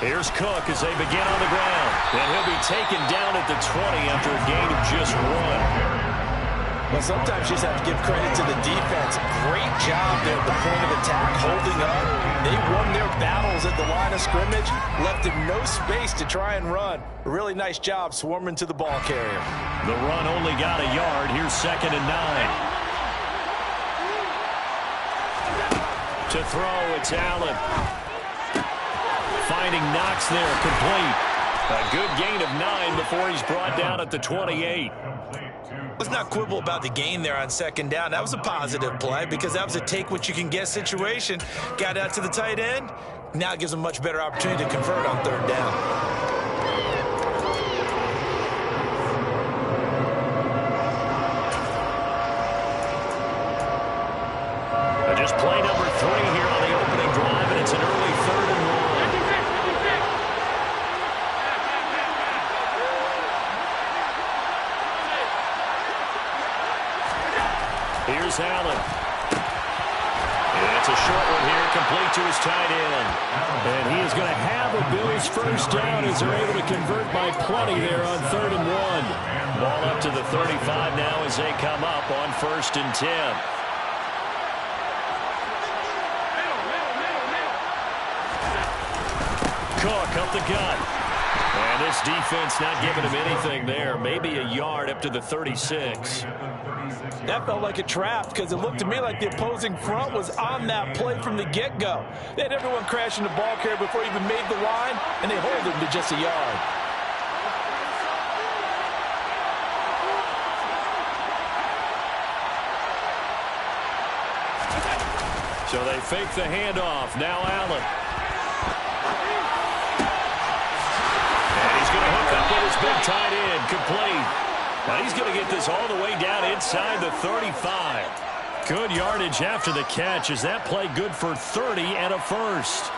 Here's Cook as they begin on the ground. And he'll be taken down at the 20 after a gain of just 1. Well, sometimes you just have to give credit to the defense. Great job there at the point of attack, holding up. They won their battles at the line of scrimmage, left him no space to try and run. A really nice job swarming to the ball carrier. The run only got a yard. Here's 2nd and 9. To throw, it's Allen. Finding Knox there, complete. A good gain of 9 before he's brought down at the 28. Let's not quibble about the gain there on 2nd down. That was a positive play because that was a take-what-you-can-get situation. Got out to the tight end. Now it gives him a much better opportunity to convert on 3rd down. Just play number 3 here on the opening drive, and it's an early 3rd and 1. Here's Allen. And it's a short one here, complete to his tight end. And he is going to have a Bills first down as they're able to convert by plenty there on 3rd and 1. Ball up to the 35 now as they come up on 1st and 10. Cook up the gut. And this defense not giving him anything there. Maybe a yard up to the 36. That felt like a trap because it looked to me like the opposing front was on that play from the get-go. They had everyone crashing the ball carrier before he even made the line, and they hold him to just a yard. So they fake the handoff. Now Allen. And he's going to hook up with his big tight end. Complete. Now he's going to get this all the way down inside the 35. Good yardage after the catch. Is that play good for 30 and a first?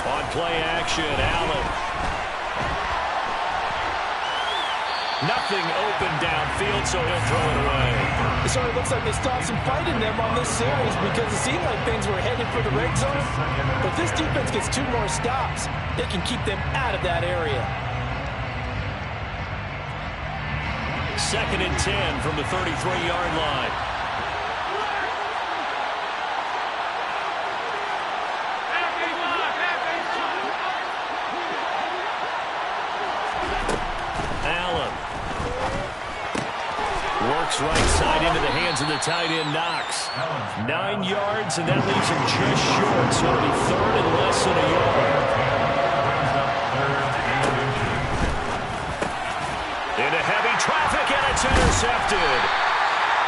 On play action, Allen. Nothing open downfield, so he'll throw it away. It sort of looks like they stopped some fight in them on this series because it seemed like things were headed for the red zone. But if this defense gets 2 more stops, they can keep them out of that area. 2nd and 10 from the 33-yard line. Works right side into the hands of the tight end, Knox. 9 yards, and that leaves him just short, so it'll be 3rd and less than a yard. Into heavy traffic, and it's intercepted.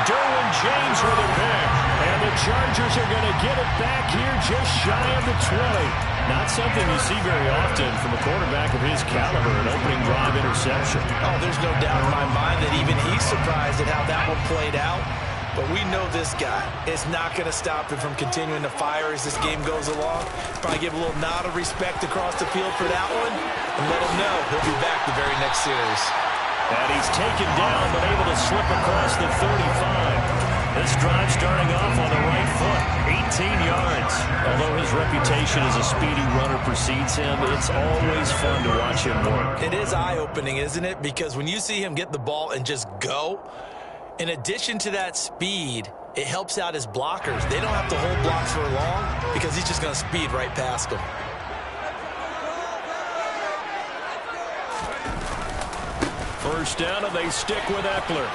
Derwin James with a pick, and the Chargers are going to get it back here just shy of the 20. Not something you see very often from a quarterback of his caliber, an opening drive interception. Oh, there's no doubt in my mind that even he's surprised at how that one played out. But we know this guy is not going to stop him from continuing to fire as this game goes along. Probably give a little nod of respect across the field for that one and let him know he'll be back the very next series. And he's taken down but able to slip across the 35. This drive starting off on the right foot, 18 yards. Although his reputation as a speedy runner precedes him, it's always fun to watch him work. It is eye-opening, isn't it? Because when you see him get the ball and just go, in addition to that speed, it helps out his blockers. They don't have to hold blocks for long because he's just going to speed right past them. First down, and they stick with Eckler.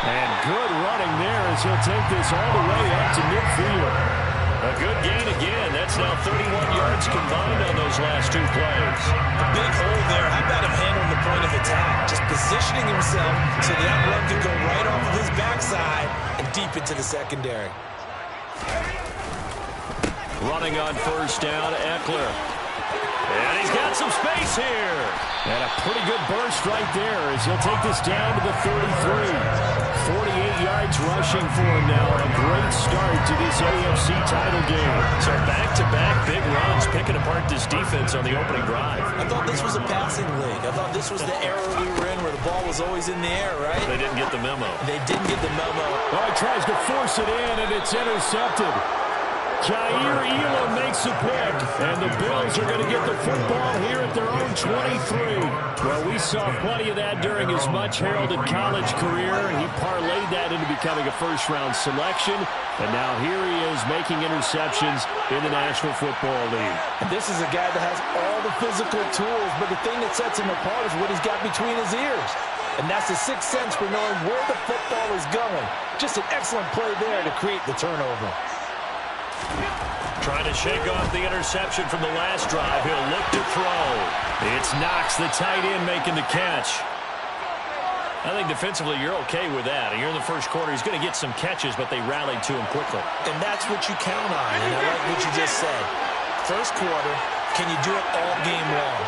And good running there as he'll take this all the way up to midfield. A good gain again. That's now 31 yards combined on those last 2 plays. A big hole there. How about him handling the point of attack? Just positioning himself so that run can go right off of his backside and deep into the secondary. Running on first down, Eckler. And he's got some some space here. And a pretty good burst right there as he'll take this down to the 33. 48 yards rushing for him now. A great start to this AFC title game. So back-to-back big runs, picking apart this defense on the opening drive. I thought this was a passing league. I thought this was the era we were in where the ball was always in the air, right? They didn't get the memo. They didn't get the memo. Oh, he tries to force it in, and it's intercepted. Jair Elam makes a pick, and the Bills are going to get the football here at their own 23. Well, we saw plenty of that during his much-heralded college career. He parlayed that into becoming a first-round selection, and now here he is making interceptions in the National Football League. And this is a guy that has all the physical tools, but the thing that sets him apart is what he's got between his ears. And that's the sixth sense for knowing where the football is going. Just an excellent play there to create the turnover. Trying to shake off the interception from the last drive. He'll look to throw. It's Knox, the tight end, making the catch. I think defensively you're okay with that. You're in the first quarter. He's going to get some catches, but they rallied to him quickly. And that's what you count on, and I like what you just said. First quarter, can you do it all game long?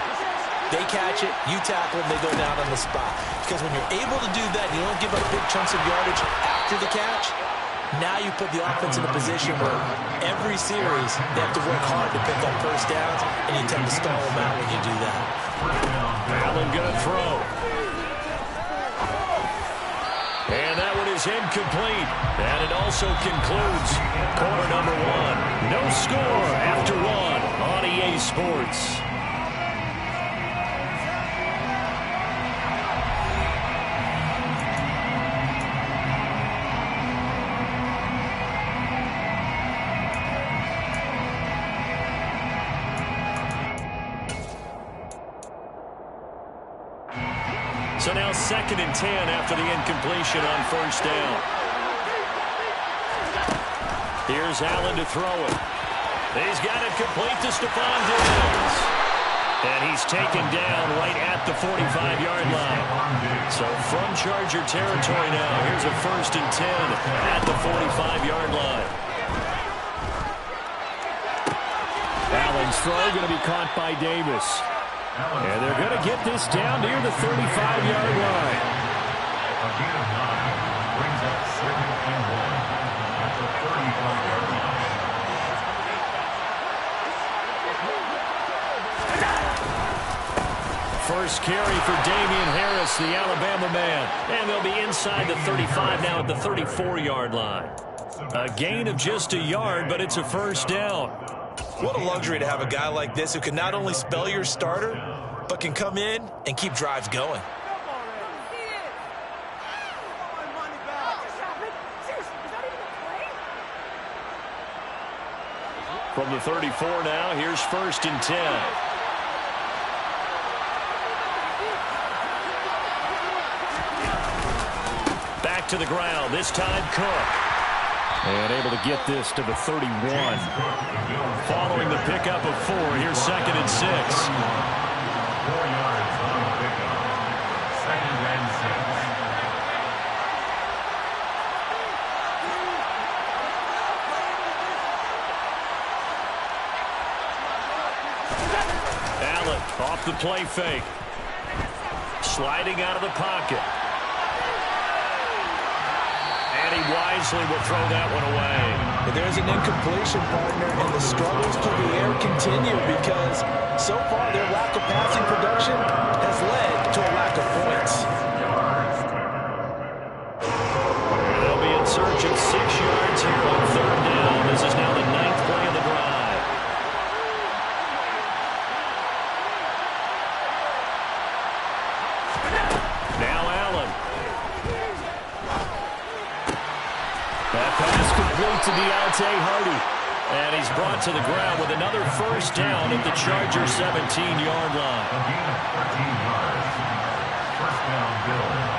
They catch it, you tackle them, they go down on the spot. Because when you're able to do that, you don't give up big chunks of yardage after the catch. Now you put the offense in a position where every series they have to work hard to pick up first downs, and you tend to stall them out when you do that. Allen going to throw. And that one is incomplete. And it also concludes quarter number one. No score after one on EA Sports. So now 2nd and 10 after the incompletion on first down. Here's Allen to throw it. He's got it complete to Stephon Diggs. And he's taken down right at the 45-yard line. So from Charger territory now, here's a 1st and 10 at the 45-yard line. Allen's throw going to be caught by Davis. And they're going to get this down near the 35-yard line. Brings up 2nd and 1 at the 35-yard line. First carry for Damian Harris, the Alabama man. And they'll be inside the 35 now at the 34-yard line. A gain of just a yard, but it's a first down. What a luxury to have a guy like this who can not only spell your starter, but can come in and keep drives going. From the 34 now, here's 1st and 10. Back to the ground, this time Cook. And able to get this to the 31. Following the pickup of 4, here's 2nd and 6. 4 yards on the pickup. 2nd and 6. Allen off the play fake. Sliding out of the pocket. And he wisely will throw that one away. But there's an incompletion, partner, and the struggles through the air continue because so far their lack of passing production has led to a lack of points. They'll be in search of 6 yards here on 3rd down. This is now the 9th play of the drive. Now Allen. That pass complete to Deontay Hardy. And he's brought to the ground with another first down at the Charger 17-yard line. Again, 13 yards. First down, Bills.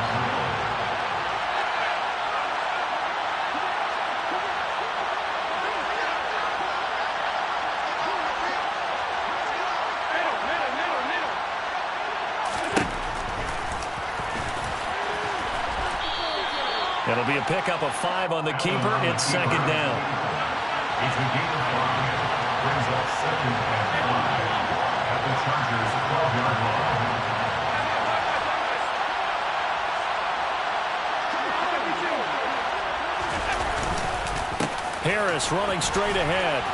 It'll be a pickup of 5 on the keeper. It's 2nd down. It's a gain of 5. Brings up 2nd and 5 at the Chargers' Harris running straight ahead.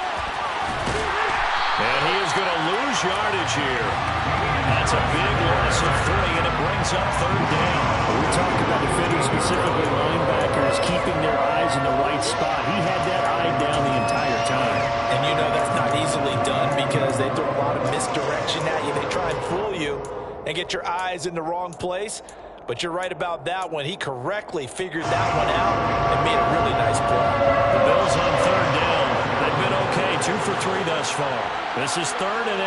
And he is going to lose yardage here. That's a big loss of 3, and it brings up 3rd down. We talked about defenders, specifically linebackers, keeping their eyes in the right spot. He had that eye down the entire time. And you know that's not easily done because they throw a lot of misdirection at you. They try and fool you and get your eyes in the wrong place. But you're right about that one. He correctly figured that one out and made a really nice play. The Bills on 3rd down. They've been okay, 2 for 3 thus far. This is 3rd and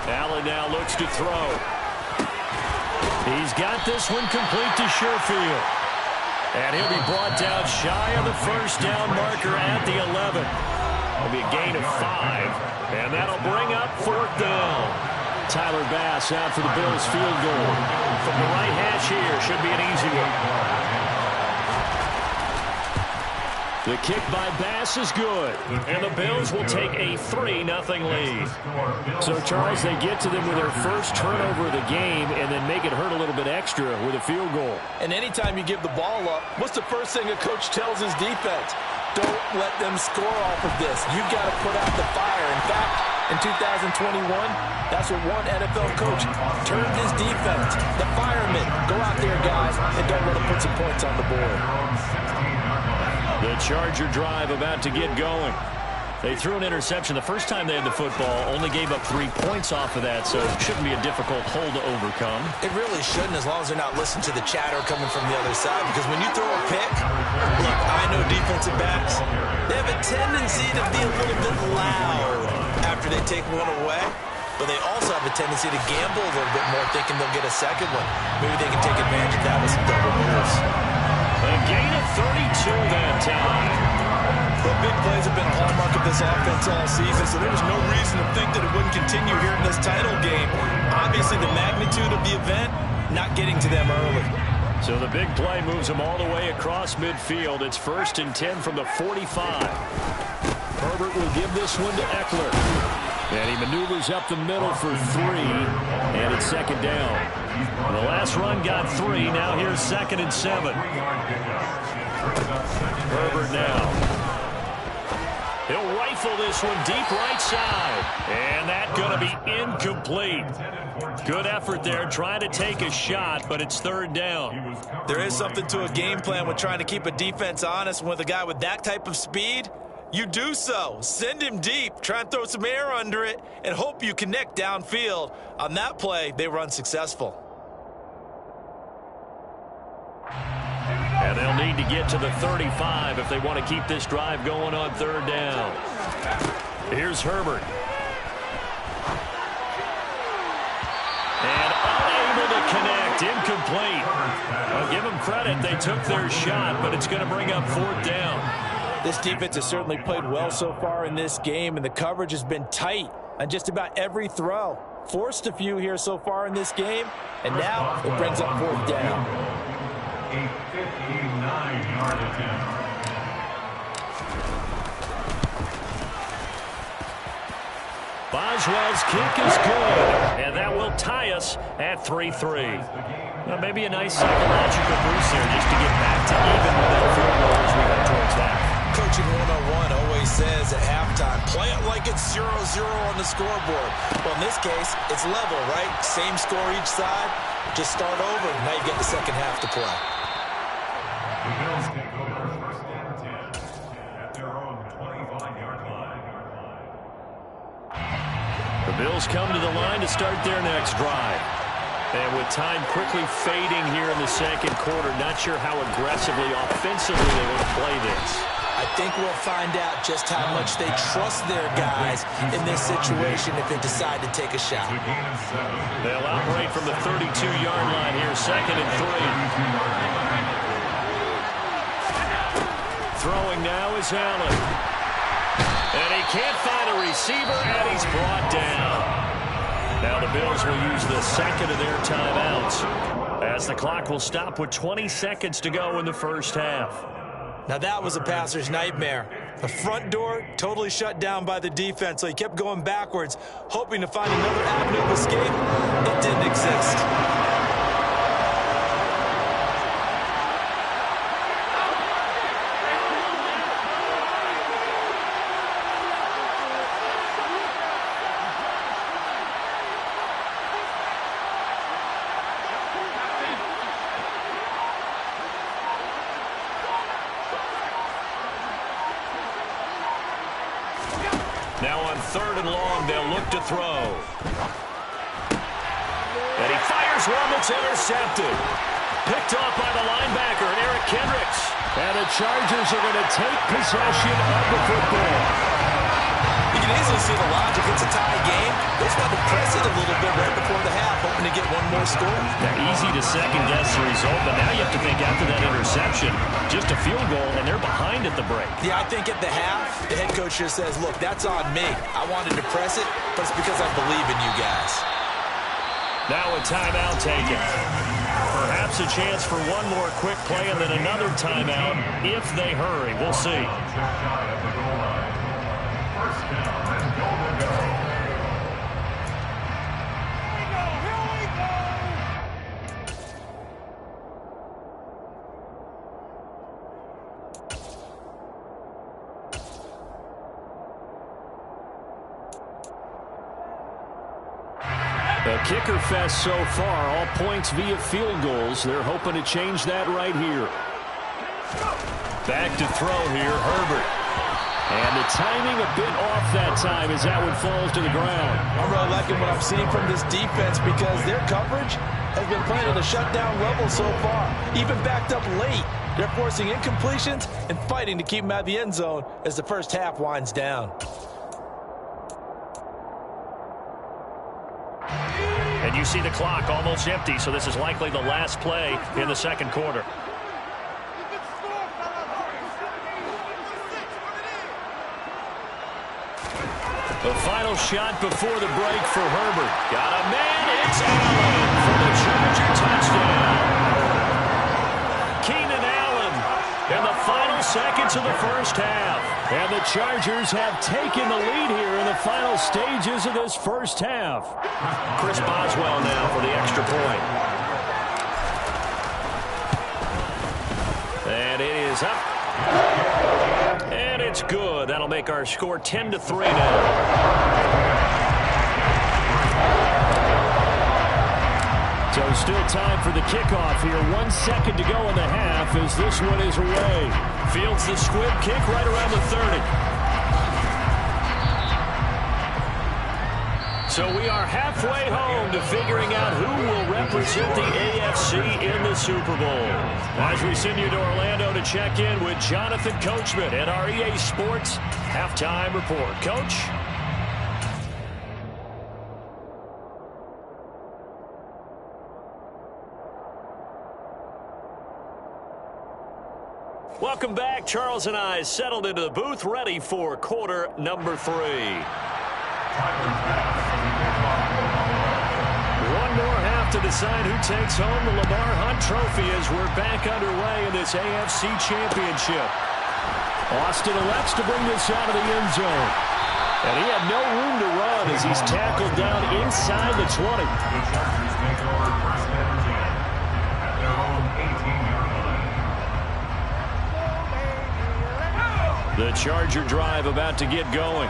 8. Allen now looks to throw. He's got this one complete to Sherfield. And he'll be brought down shy of the 1st down marker at the 11. It'll be a gain of 5. And that'll bring up 4th down. Tyler Bass out for the Bills field goal. From the right hash here, should be an easy one. The kick by Bass is good. And the Bills will take a 3-0 lead. So, Charles, they get to them with their first turnover of the game and then make it hurt a little bit extra with a field goal. And anytime you give the ball up, what's the first thing a coach tells his defense? Don't let them score off of this. You've got to put out the fire. In fact, in 2021, that's what one NFL coach turned his defense. The firemen. Go out there, guys, and don't let them put some points on the board. The Charger drive about to get going. They threw an interception the first time they had the football, only gave up 3 points off of that, so it shouldn't be a difficult hole to overcome. It really shouldn't, as long as they're not listening to the chatter coming from the other side, because when you throw a pick, look, I know defensive backs, they have a tendency to be a little bit loud after they take one away, but they also have a tendency to gamble a little bit more, thinking they'll get a second one. Maybe they can take advantage of that with some double moves. A gain of 32 that time. The big plays have been a hallmark of this offense all season, so there was no reason to think that it wouldn't continue here in this title game. Obviously, the magnitude of the event, not getting to them early. So the big play moves them all the way across midfield. It's 1st and 10 from the 45. Herbert will give this one to Eckler. And he maneuvers up the middle for 3, and it's 2nd down. The last run got 3. Now here's 2nd and 7. Herbert now. He'll rifle this one deep right side. And that's going to be incomplete. Good effort there trying to take a shot, but it's 3rd down. There is something to a game plan with trying to keep a defense honest. With a guy with that type of speed, you do so. Send him deep. Try and throw some air under it and hope you connect downfield. On that play, they were unsuccessful. And they'll need to get to the 35 if they want to keep this drive going on 3rd down. Here's Herbert. And unable to connect. Incomplete. I'll give them credit. They took their shot, but it's going to bring up 4th down. This defense has certainly played well so far in this game, and the coverage has been tight on just about every throw. Forced a few here so far in this game, and now it brings up 4th down. A 59-yard attempt. Boswell's kick is good, and that will tie us at 3-3. Well, maybe a nice psychological boost there just to get back to even with that field goal as we head towards that. Coaching 101 always says at halftime, play it like it's 0-0 on the scoreboard. Well, in this case, it's level, right? Same score each side. Just start over, and now you get the second half to play. The Bills take over 1st and 10 at their own 25-yard line. The Bills come to the line to start their next drive. And with time quickly fading here in the 2nd quarter, not sure how aggressively, offensively they want to play this. I think we'll find out just how much they trust their guys in this situation if they decide to take a shot. They'll operate from the 32-yard line here, 2nd and 3. Throwing now is Allen. And he can't find a receiver, and he's brought down. Now the Bills will use the 2nd of their timeouts as the clock will stop with 20 seconds to go in the 1st half. Now that was a passer's nightmare. The front door totally shut down by the defense, so he kept going backwards, hoping to find another avenue of escape. It didn't exist. Now on 3rd and long, they'll look to throw. And he fires one that's intercepted. Picked off by the linebacker, Eric Kendricks. And the Chargers are going to take possession of the football. You can easily see the logic. It's a tie game. They just want to press it a little bit right before the half, hoping to get one more score. Now, easy to second-guess the result, but now you have to think after that interception, just a field goal, and they're behind at the break. Yeah, I think at the half, the head coach just says, look, that's on me. I wanted to press it, but it's because I believe in you guys. Now a timeout taken. Perhaps a chance for one more quick play and then another timeout if they hurry. We'll see. The kicker fest so far, all points via field goals. They're hoping to change that right here. Back to throw here, Herbert. And the timing a bit off that time as that one falls to the ground. I'm really liking what I'm seeing from this defense because their coverage has been playing at a shutdown level so far. Even backed up late. They're forcing incompletions and fighting to keep them out of the end zone as the first half winds down. And you see the clock almost empty, so this is likely the last play in the second quarter. The final shot before the break for Herbert. Got a man, it's Allen for the Charger touchdown. Keenan Allen in the final seconds of the first half. And the Chargers have taken the lead here in the final stages of this first half. Chris Boswell now for the extra point. And it is up. And it's good. That'll make our score 10-3 now. So still time for the kickoff here. 1 second to go in the half as this one is away. Fields the squib kick right around the 30. So we are halfway home to figuring out who will represent the AFC in the Super Bowl. As we send you to Orlando to check in with Jonathan Coachman at our EA Sports Halftime Report. Coach? Welcome back. Charles and I settled into the booth, ready for quarter number 3. One more half to decide who takes home the Lamar Hunt Trophy as we're back underway in this AFC Championship. Austin elects to bring this out of the end zone. And he had no room to run as he's tackled down inside the 20. The Charger drive about to get going.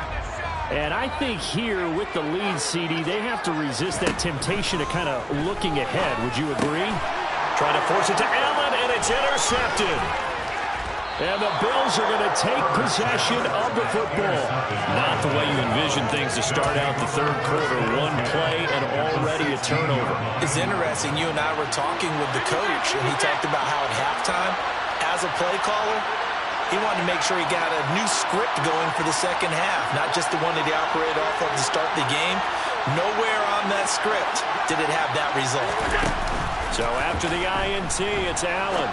And I think here with the lead, CD, they have to resist that temptation of kind of looking ahead. Would you agree? Trying to force it to Allen, and it's intercepted. And the Bills are going to take possession of the football. Not the way you envision things to start out the third quarter. One play and already a turnover. It's interesting. You and I were talking with the coach, and he talked about how at halftime, as a play caller, he wanted to make sure he got a new script going for the second half, not just the one that he operated off of to start the game. Nowhere on that script did it have that result. So after the INT, it's Allen.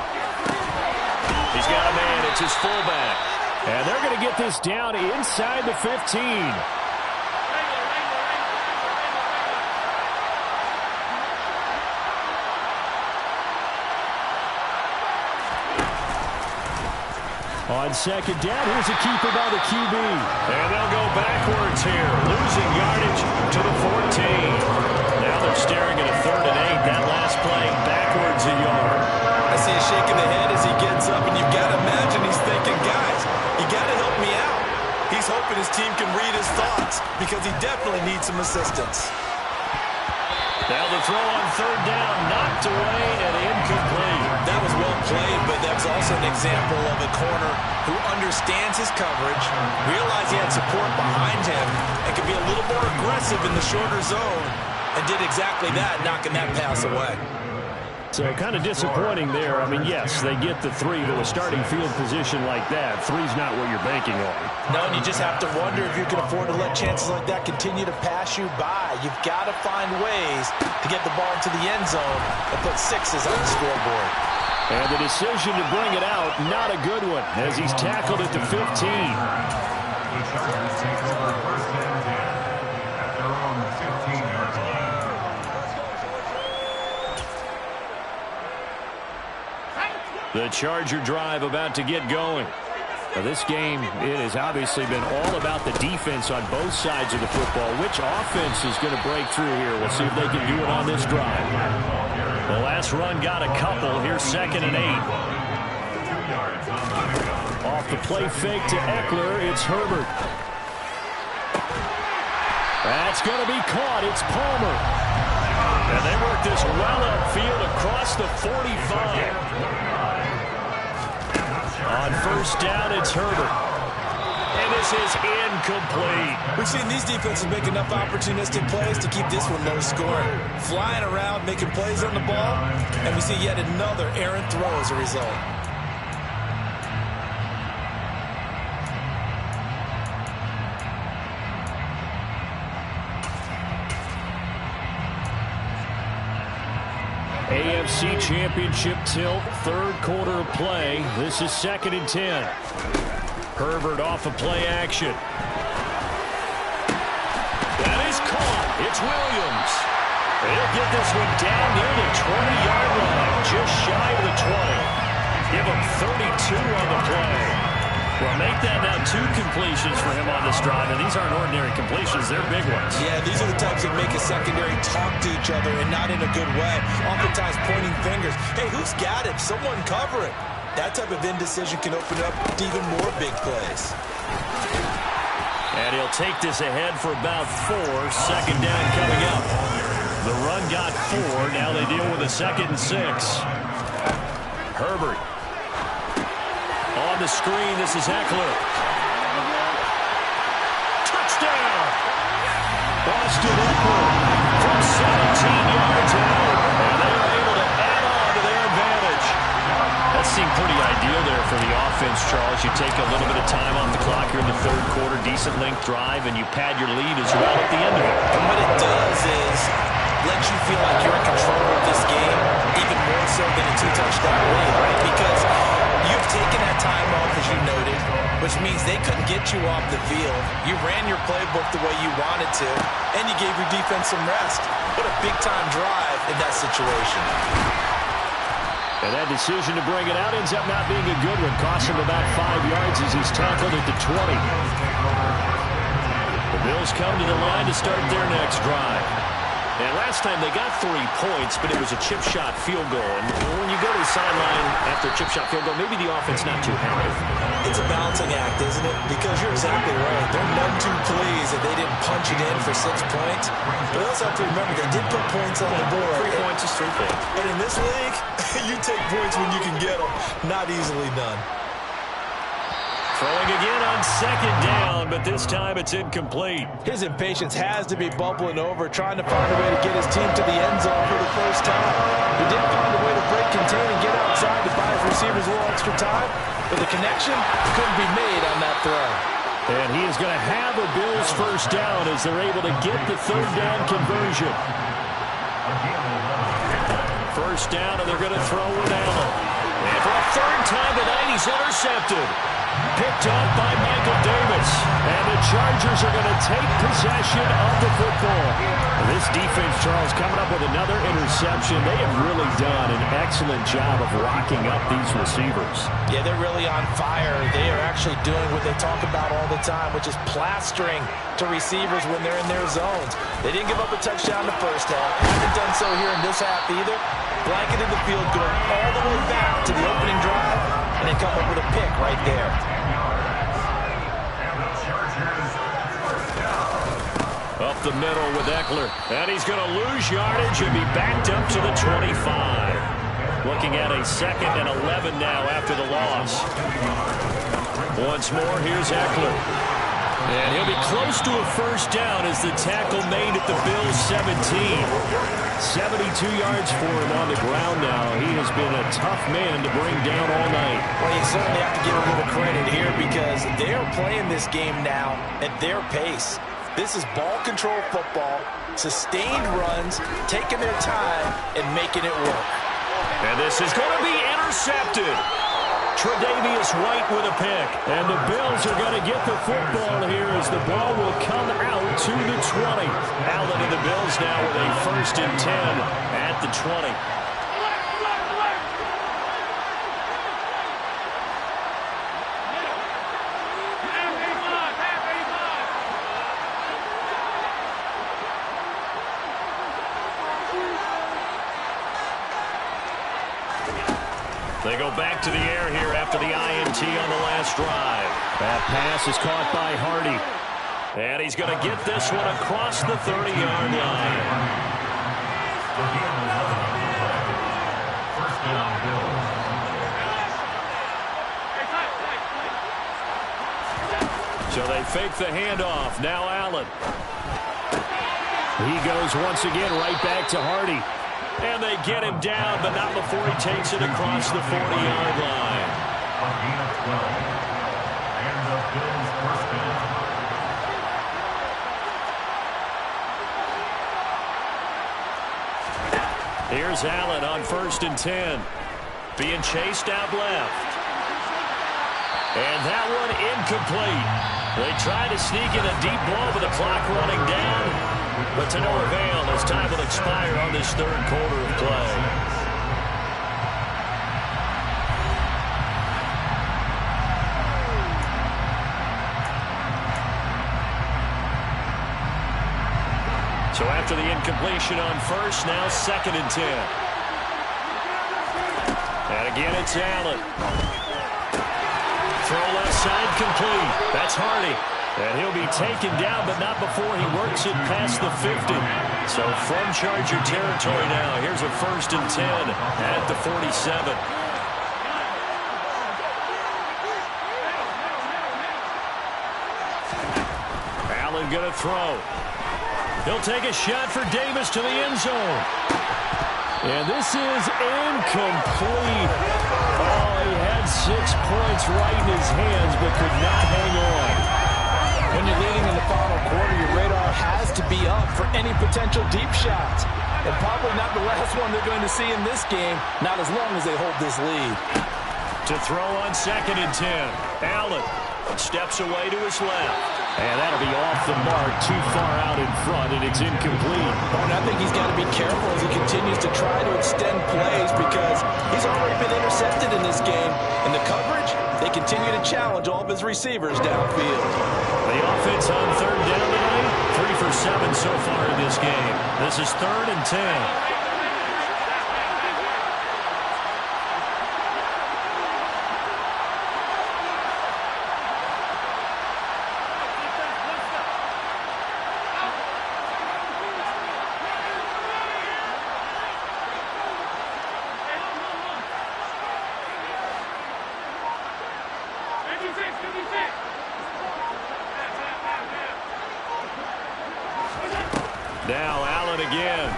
He's got a man. It's his fullback. And they're going to get this down inside the 15. On second down, here's a keeper by the QB. And they'll go backwards here, losing yardage to the 14. Now they're staring at a 3rd and 8. That last play backwards a yard. I see him shaking the head as he gets up, and you've got to imagine he's thinking, guys, you got to help me out. He's hoping his team can read his thoughts because he definitely needs some assistance. Now the throw on 3rd down, knocked away and incomplete. That was well played, but that's also an example of a corner who understands his coverage, realized he had support behind him, and could be a little more aggressive in the shorter zone, and did exactly that, knocking that pass away. So kind of disappointing there. I mean, yes, they get the 3, but with starting field position like that, 3's not what you're banking on. No, and you just have to wonder if you can afford to let chances like that continue to pass you by. You've got to find ways to get the ball into the end zone and put 6s on the scoreboard. And the decision to bring it out, not a good one, as he's tackled at the 15. The Chargers take over 1st and 10 at their own 15-yard line. The Charger drive about to get going. Now, this game, it has obviously been all about the defense on both sides of the football. Which offense is going to break through here? We'll see if they can do it on this drive. The last run got a couple. Here's 2nd and 8. Off the play fake to Eckler, it's Herbert. That's going to be caught. It's Palmer. And they work this well upfield across the 45. On 1st down, it's Herbert. And this is incomplete. We've seen these defenses make enough opportunistic plays to keep this one low scoring. Flying around, making plays on the ball, and we see yet another errant throw as a result. AFC Championship tilt, 3rd quarter of play. This is 2nd and 10. Herbert off of play action. That is caught. It's Williams. He'll get this one down near the 20-yard line, just shy of the 20. Give him 32 on the play. Well, make that now 2 completions for him on this drive, and these aren't ordinary completions. They're big ones. Yeah, these are the types that make a secondary talk to each other and not in a good way. Oftentimes pointing fingers. Hey, who's got it? Someone cover it. That type of indecision can open up to even more big plays. And he'll take this ahead for about 4. 2nd down coming up. The run got 4. Now they deal with a 2nd and 6. Herbert. On the screen, this is Eckler. Touchdown! Austin Eckler from 17 yards out. And they are able to add on to their advantage. That seemed pretty ideal there for the offense, Charles. You take a little bit of time off the clock here in the 3rd quarter, decent length drive, and you pad your lead as well at the end of it. And what it does is let you feel like you're in control of this game, even more so than a 2-touchdown lead, right? Because you've taken that time off, as you noted, which means they couldn't get you off the field. You ran your playbook the way you wanted to, and you gave your defense some rest. What a big-time drive in that situation. And that decision to bring it out ends up not being a good one. Costs him about 5 yards as he's tackled at the 20. The Bills come to the line to start their next drive. And last time they got 3 points, but it was a chip shot field goal. And when you go to the sideline after a chip shot field goal, maybe the offense not too happy. It's a balancing act, isn't it? Because you're exactly right. They're none too pleased that they didn't punch it in for 6 points. But they also have to remember they did put points on the board. 3 points is 3 points. And in this league, you take points when you can get them. Not easily done. Throwing again on 2nd down, but this time it's incomplete. His impatience has to be bubbling over, trying to find a way to get his team to the end zone for the first time. He did find a way to break contain and get outside to buy his receivers a little extra time, but the connection couldn't be made on that throw. And he is going to have a Bills 1st down as they're able to get the 3rd down conversion. 1st down, and they're going to throw with Allen. And for a 3rd time tonight, he's intercepted. Picked off by Michael Davis. And the Chargers are going to take possession of the football. This defense, Charles, coming up with another interception. They have really done an excellent job of locking up these receivers. Yeah, they're really on fire. They are actually doing what they talk about all the time, which is plastering to receivers when they're in their zones. They didn't give up a touchdown the first half. Haven't done so here in this half either. Blanketed the field, going all the way back to the opening drive, and they come up with a pick right there. Up the middle with Eckler. And he's going to lose yardage and be backed up to the 25. Looking at a 2nd and 11 now after the loss. Once more, here's Eckler. And he'll be close to a first down as the tackle made at the Bills' 17. 72 yards for him on the ground now. He has been a tough man to bring down all night. Well, you certainly have to give a little credit here because they're playing this game now at their pace. This is ball control football, sustained runs, taking their time, and making it work. And this is going to be intercepted. Tre'Davious White with a pick. And the Bills are going to get the football here as the ball will come out to the 20. Allen and the Bills now with a 1st and 10 at the 20. They go back to the air here after the INT on the last drive. That pass is caught by Hardy. And he's going to get this one across the 30-yard line. First down, Bills. So they fake the handoff. Now Allen. He goes once again right back to Hardy. And they get him down, but not before he takes it across the 40-yard line. A gain of 12. And the Bills' first down. Here's Allen on 1st and 10. Being chased out left. And that one incomplete. They try to sneak in a deep ball with the clock running down. But to no avail as time will expire on this 3rd quarter of play. So after the incompletion on 1st, now 2nd and 10. And again, it's Allen. Throw left side complete. That's Hardy. And he'll be taken down, but not before he works it past the 50. So from Charger territory now, here's a 1st and 10 at the 47. Allen going to throw. He'll take a shot for Davis to the end zone. And this is incomplete. Oh, he had 6 points right in his hands, but could not hang on. When you're leading in the final quarter, your radar has to be up for any potential deep shots. And probably not the last one they're going to see in this game, not as long as they hold this lead. To throw on 2nd and 10. Allen steps away to his left. And that'll be off the mark, too far out in front, and it's incomplete. Oh, and I think he's got to be careful as he continues to try to extend plays because he's already been intercepted in this game. And the coverage, they continue to challenge all of his receivers downfield. The offense on 3rd down tonight, 3 for 7 so far in this game. This is 3rd and 10. Now Allen again.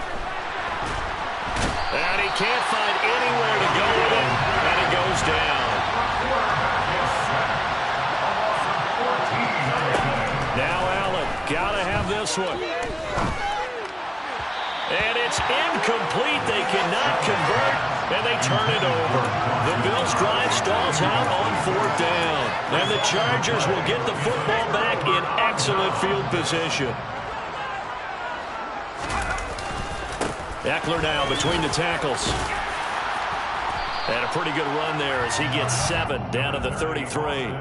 And he can't find anywhere to go with it. And it goes down. Now Allen. Gotta have this one. And it's incomplete. They cannot convert. And they turn it over. The Bills Bills drive stalls out on 4th down. And the Chargers will get the football back in excellent field position. Eckler now between the tackles. And a pretty good run there as he gets 7 down to the 33.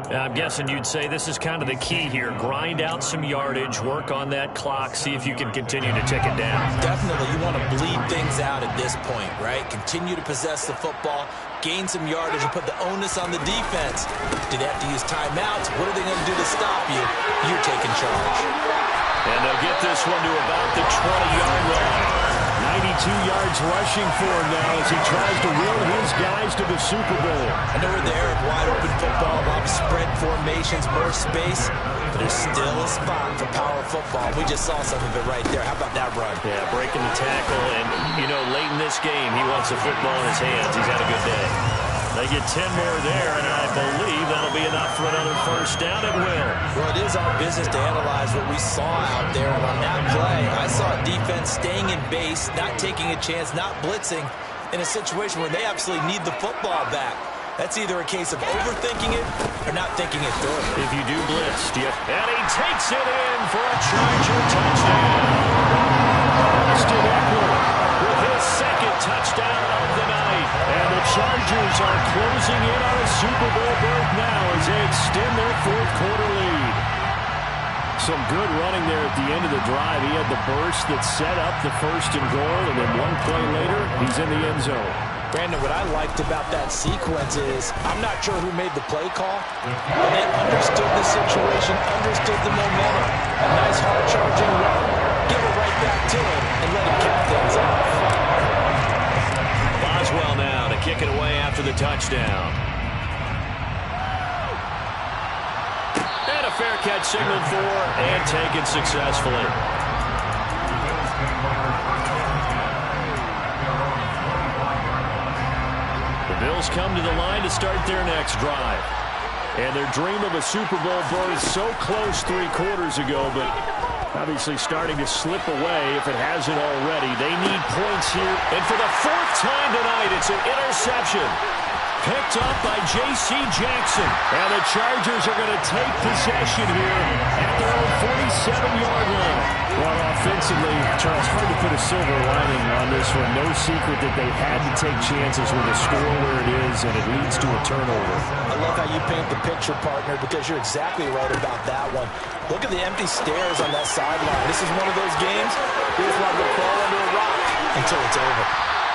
I'm guessing you'd say this is kind of the key here. Grind out some yardage, work on that clock, see if you can continue to tick it down. Definitely, you want to bleed things out at this point, right? Continue to possess the football, gain some yardage, and put the onus on the defense. Do they have to use timeouts? What are they going to do to stop you? You're taking charge. And they'll get this one to about the 20-yard line. 92 yards rushing for him now as he tries to will his guys to the Super Bowl. I know we're there at wide-open football, a lot of spread formations, more space, but there's still a spot for power football. We just saw some of it right there. How about that run? Yeah, breaking the tackle, and, you know, late in this game, he wants the football in his hands. He's had a good day. They get 10 more there, and I believe that'll be enough for another first down. It will. Well, it is our business to analyze what we saw out there. And on that play, I saw a defense staying in base, not taking a chance, not blitzing in a situation where they absolutely need the football back. That's either a case of overthinking it or not thinking it through. If you do blitz, and he takes it in for a Charger touchdown. Austin Eckler with his second touchdown of the night. And the Chargers are closing in on a Super Bowl berth now as they extend their 4th quarter lead. Some good running there at the end of the drive. He had the burst that set up the 1st and goal, and then one play later, he's in the end zone. Brandon, what I liked about that sequence is I'm not sure who made the play call, but they understood the situation, understood the momentum. A nice hard-charging run, give it right back to him, and let him cap things off. Boswell now to kick it away after the touchdown. And a fair catch signaled for and taken successfully. The Bills come to the line to start their next drive. And their dream of a Super Bowl berth so close 3 quarters ago, but obviously starting to slip away if it hasn't already. They need points here. And for the 4th time tonight, it's an interception. Picked up by J.C. Jackson. And the Chargers are going to take possession here at their own 47-yard line. Well, offensively, Charles, hard to put a silver lining on this one. No secret that they had to take chances with a score where it is, and it leads to a turnover. I love how you paint the picture, partner, because you're exactly right about that one. Look at the empty stares on that sideline. This is one of those games where it's like to crawl under a rock until it's over.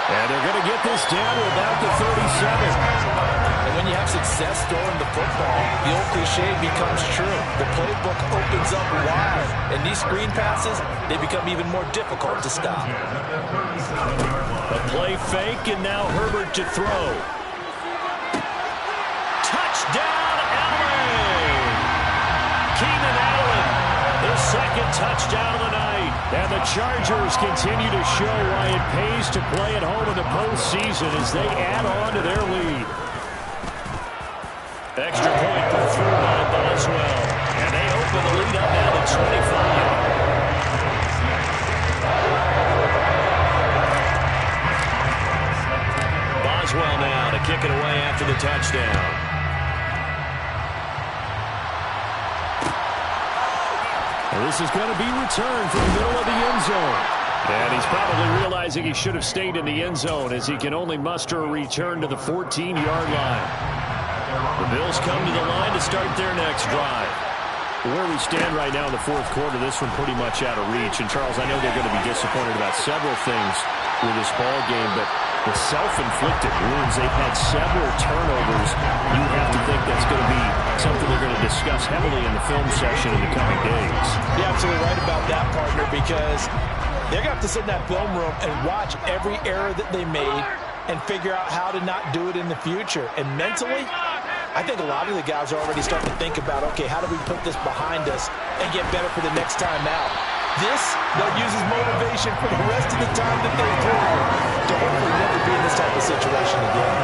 And they're going to get this down to about the 37. And when you have success throwing the football, the old cliche becomes true. The playbook opens up wide. And these screen passes, they become even more difficult to stop. A play fake, and now Herbert to throw. Touchdown, Allen! Keenan Allen, their second touchdown of the night. And the Chargers continue to show why it pays to play at home in the postseason as they add on to their lead. Extra point put through by Boswell. And they open the lead up now to 25. Boswell now to kick it away after the touchdown. And this is going to be returned from the middle of the end zone. And he's probably realizing he should have stayed in the end zone as he can only muster a return to the 14-yard line. The Bills come to the line to start their next drive. Where we stand right now in the 4th quarter, this one pretty much out of reach. And, Charles, I know they're going to be disappointed about several things with this ball game, but the self-inflicted wounds, they've had several turnovers. You have to think that's going to be something they're going to discuss heavily in the film session in the coming days. You're absolutely right about that, partner, because they're going to have to sit in that film room and watch every error that they made and figure out how to not do it in the future. And mentally, I think a lot of the guys are already starting to think about, okay, how do we put this behind us and get better for the next time out? This, they'll use as motivation for the rest of the time that they play to hopefully never be in this type of situation again.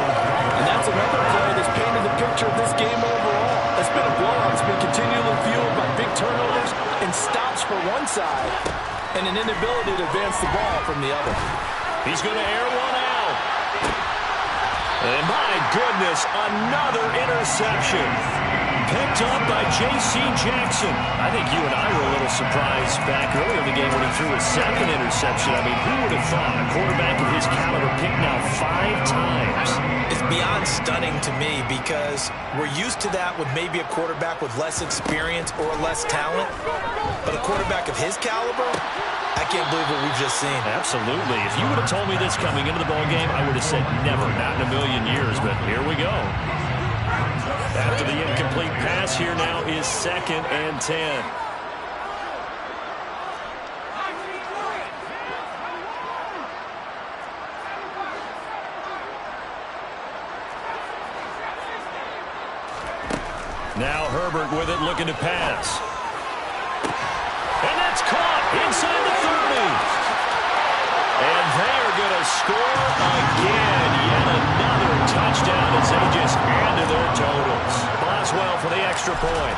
And that's another play that's painted the picture of this game overall. It's been a blowout. It's been continually fueled by big turnovers and stops for one side and an inability to advance the ball from the other. He's going to air one out. And my goodness, another interception. Picked up by J.C. Jackson. I think you and I were a little surprised back earlier in the game when he threw his second interception. I mean, who would have thought a quarterback of his caliber picked now 5 times? It's beyond stunning to me because we're used to that with maybe a quarterback with less experience or less talent. But a quarterback of his caliber, I can't believe what we've just seen. Absolutely. If you would have told me this coming into the ballgame, I would have said never, not in a million years. But here we go. After the incomplete pass, here now is 2nd and 10. Now Herbert with it, looking to pass. And that's caught inside the 30. And they are going to score again. Yet another touchdown as they just add to their totals. Boswell for the extra point.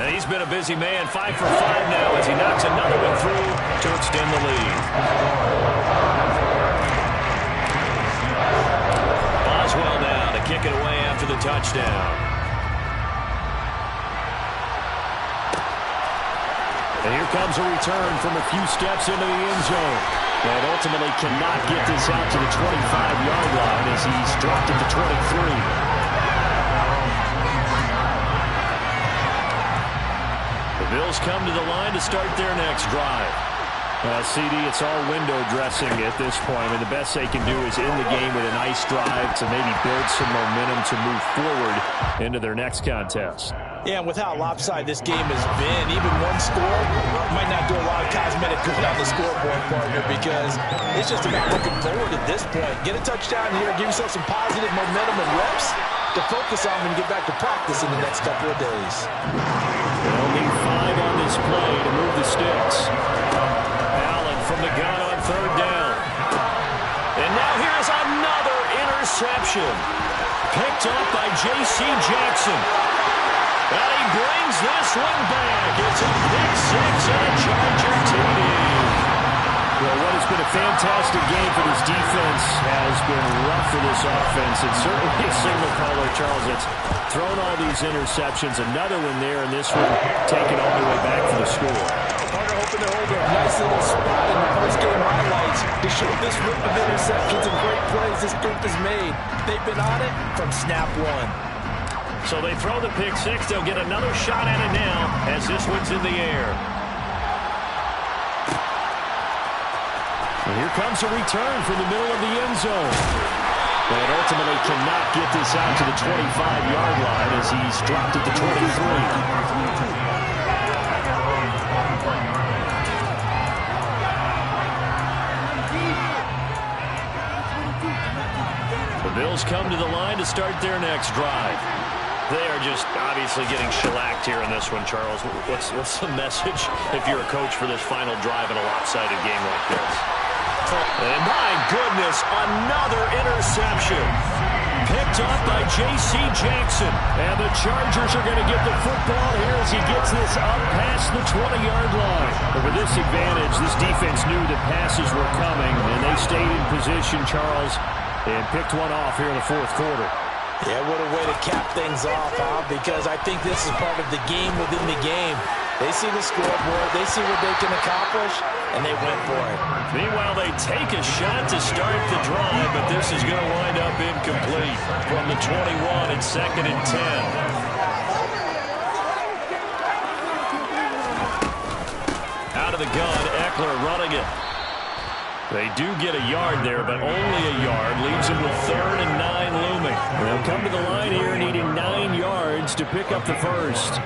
And he's been a busy man. 5 for 5 now as he knocks another one through to extend the lead. Boswell now to kick it away after the touchdown. And here comes a return from a few steps into the end zone. And ultimately cannot get this out to the 25-yard line as he's dropped at the 23. The Bills come to the line to start their next drive. CD, it's all window dressing at this point. I mean, the best they can do is end the game with a nice drive to maybe build some momentum to move forward into their next contest. Yeah, and with how lopsided this game has been, even one score might not do a lot of cosmetic good on the scoreboard, partner, because it's just about looking forward at this point. Get a touchdown here, give yourself some positive momentum and reps to focus on when you get back to practice in the next couple of days. They'll need 5 on this play to move the sticks. Allen from the gun on 3rd down. And now here's another interception. Picked up by J.C. Jackson. And he brings this one back. It's a pick 6 and a Charger TD. Well, what has been a fantastic game for this defense has been rough for this offense. And certainly a signal caller, Charles, that's thrown all these interceptions. Another one there, and this one taken all the way back for the score. Partner hoping to hold a nice little spot in the post-game highlights to show this rip of interceptions and great plays this group has made. They've been on it from snap 1. So they throw the pick 6. They'll get another shot at it now as this one's in the air. And here comes a return from the middle of the end zone. But ultimately cannot get this out to the 25-yard line as he's dropped at the 23. The Bills come to the line to start their next drive. They are just obviously getting shellacked here in this one, Charles. What's the message if you're a coach for this final drive in a lopsided game like this? And my goodness, another interception. Picked up by J.C. Jackson. And the Chargers are going to get the football here as he gets this up past the 20-yard line. But with this advantage, this defense knew that passes were coming, and they stayed in position, Charles, and picked one off here in the 4th quarter. Yeah, what a way to cap things off, huh? Because I think this is part of the game within the game. They see the scoreboard, they see what they can accomplish, and they went for it. Meanwhile, they take a shot to start the drive, but this is going to wind up incomplete from the 21 and 2nd and 10. Out of the gun, Eckler running it. They do get a yard there, but only a yard. Leaves them with 3rd and 9 looming. They'll come to the line here needing 9 yards to pick up the first.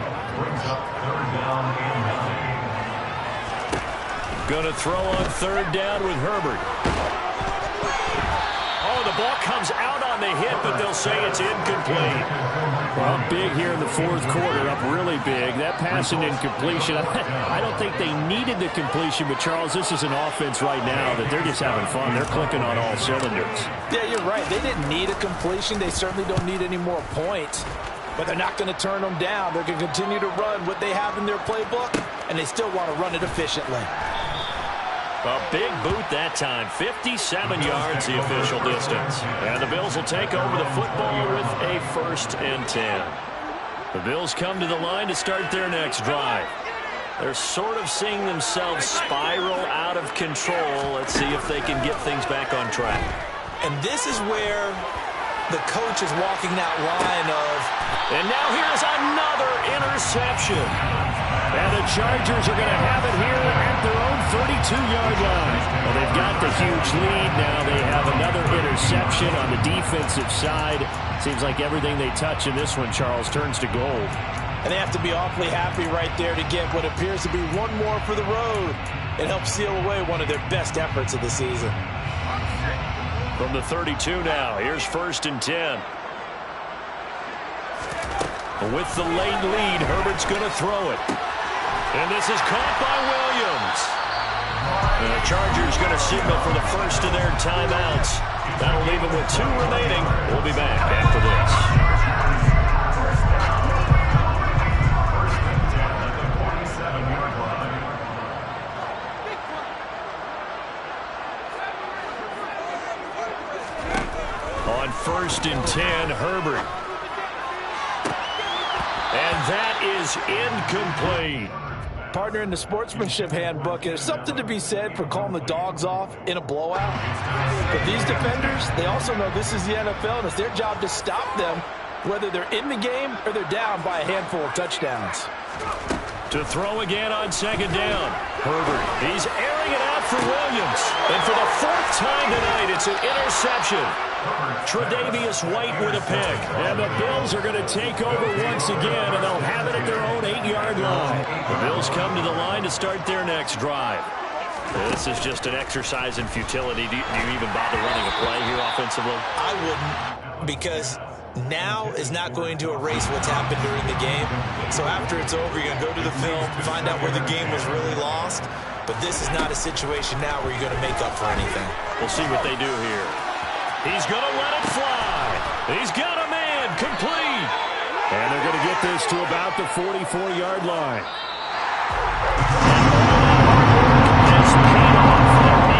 Going to throw on 3rd down with Herbert. Oh, the ball comes out on the hit, but they'll say it's incomplete. Well, big here in the 4th quarter, up really big. That pass and incompletion, I don't think they needed the completion, but Charles, this is an offense right now that they're just having fun. They're clicking on all cylinders. Yeah, you're right. They didn't need a completion. They certainly don't need any more points, but they're not going to turn them down. They're going to continue to run what they have in their playbook, and they still want to run it efficiently. A big boot that time. 57 yards the official distance. And the Bills will take over the football with a 1st and 10. The Bills come to the line to start their next drive. They're sort of seeing themselves spiral out of control. Let's see if they can get things back on track. And this is where the coach is walking that line of... And now here's another interception. And the Chargers are going to have it here at their own 32-yard line. Well, they've got the huge lead. Now they have another interception on the defensive side. Seems like everything they touch in this one, Charles, turns to gold. And they have to be awfully happy right there to get what appears to be one more for the road. It helps seal away one of their best efforts of the season. From the 32 now, here's 1st and 10. With the late lead, Herbert's going to throw it. And this is caught by Williams. And the Chargers going to signal for the first of their timeouts. That'll leave them with 2 remaining. We'll be back after this. On 1st and 10, Herbert. And that is incomplete. Partner, in the sportsmanship handbook, there's something to be said for calling the dogs off in a blowout. But these defenders, they also know this is the NFL, and it's their job to stop them, whether they're in the game or they're down by a handful of touchdowns. To throw again on 2nd down. Herbert, he's airing it out for Williams. And for the 4th time tonight, it's an interception. Tre'Davious White with a pick. And the Bills are going to take over once again, and they'll have it at their own 8-yard line. The Bills come to the line to start their next drive. This is just an exercise in futility. Do you even bother running a play here offensively? I wouldn't, because now is not going to erase what's happened during the game. So after it's over, you're going to go to the film, find out where the game was really lost. But this is not a situation now where you're going to make up for anything. We'll see what they do here. He's going to let it fly. He's got a man complete. And they're going to get this to about the 44-yard line. This paid off.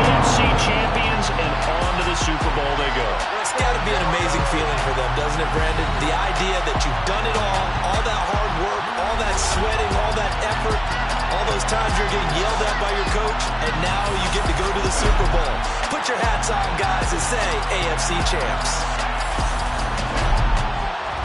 AFC champions, and on to the Super Bowl they go. It's got to be an amazing feeling for them, doesn't it, Brandon? The idea that you've done it all that hard work, all that sweating, all that effort, all those times you're getting yelled at by your coach, and now you get to go to the Super Bowl. Put your hats on, guys, and say AFC champs.